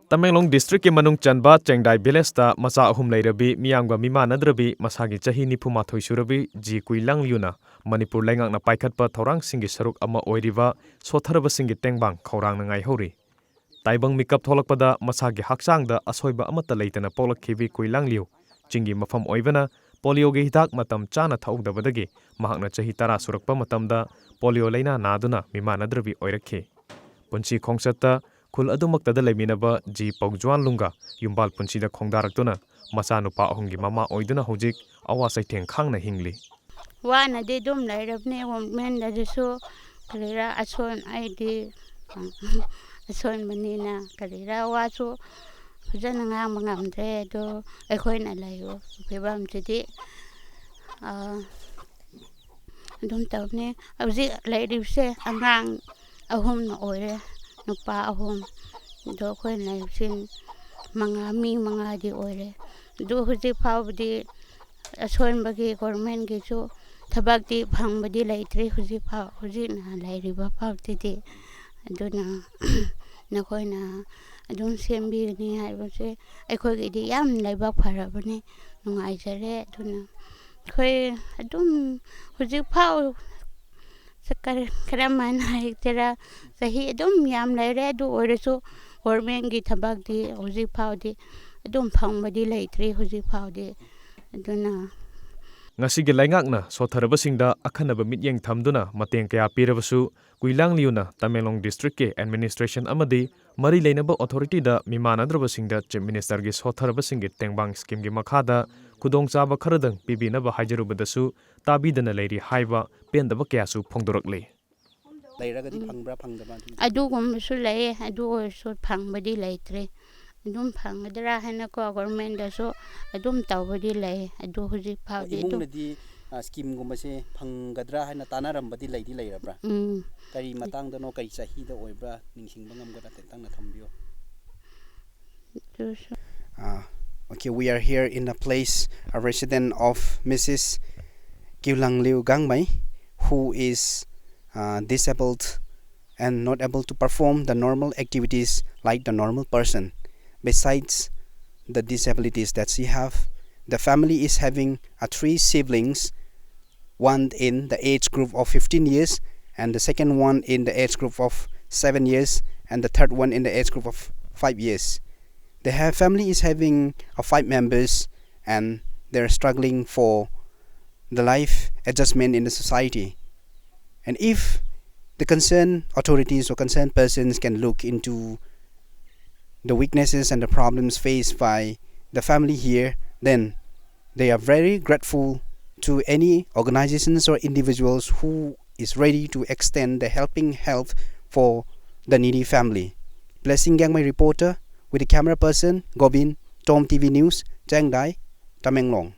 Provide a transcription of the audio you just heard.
Tamenglong District ki manung Chanba Chaengdai Village ta macha ahum leirabi miyamga mimanadrabi masagi chahi 92 surabi ji kuilang liuna Manipur leingak na paikhatpa thourang singi saruk ama oiriba sotharaba singi tengbang thourang na ngaihouri. Taibang mikap tholakpada masagi hakchangda asoiba amata leitana polakhibi kuilang liu chingi mapham oibana polio ge hidak matam chana thaugdabadagi mahakna chahi 10 surakpa matamda polio leina naduna mimanadrabi oirakhi. Punchi khongchatta khul adumaktada leiminaba ji paujwan lunga yumbal punchida khongdaraktuna macha nupa ahumgi mama oiduna Houjik awa saitheng khangna hingli. Wana de dum lairabne men da so kalira ason aidi ason manina kalira waso fujana nga mangamdre do ekhoina layo pebam tidi dum tawne awji lairibse angang ahum na oire nupa ahum do khoi laibsin mangami mangadi oire do huji phawdi asonbagi government gi so thabakti phangbagi leitre huji phaw huji na lairiba phawtidi aduna nakoina adun sembi ni haibase akhoi gi yam laibak pharabani nungaijare aduna khoi adum huji phaw sakar karaman haitera sahi adum yam laire du oreso government gi thabakti huji phawdi adum phangbagi leitre huji phawdi aduna Ngasigi leingakna sotharabasingda akhanaba mityeng thamduna mateng kaya pirabasu kuilang liuna Tamenglong District ke administration amadi mari leinaba authority da mimanadrabasingda chief minister gi sotharabasingi tengbang scheme gi makhada khudongchaba kharadang pibinaba haijarubadasu tabidana leiri haiba pendaba kyasu phongdorakle. Leiragadi phangbra phangdaba adugumsu lei adu so phangbadi leitre adum khangadra hana ko government da so adum tawbadi lei adu huji phawdi emung nadi scheme gumbase phanggadra hana tanarambadi leidi leirabra kari matang dano kari chahi da oibra ningsingba ngamgada tentang na thambio. Okay, we are here in a place, a resident of Mrs. Kiulang Liu Gangmai, who is disabled and not able to perform the normal activities like the normal person. Besides the disabilities that she have, the family is having 3 siblings, one in the age group of 15 years, and the second one in the age group of 7 years, and the third one in the age group of 5 years. The family is having 5 members, and they're struggling for the life adjustment in the society. And if the concerned authorities or concerned persons can look into the weaknesses and the problems faced by the family here, then they are very grateful to any organizations or individuals who is ready to extend the helping help for the needy family. Blessing Gangmai reporter with the camera person Gobin, TomTV News, Chaengdai, Tamenglong.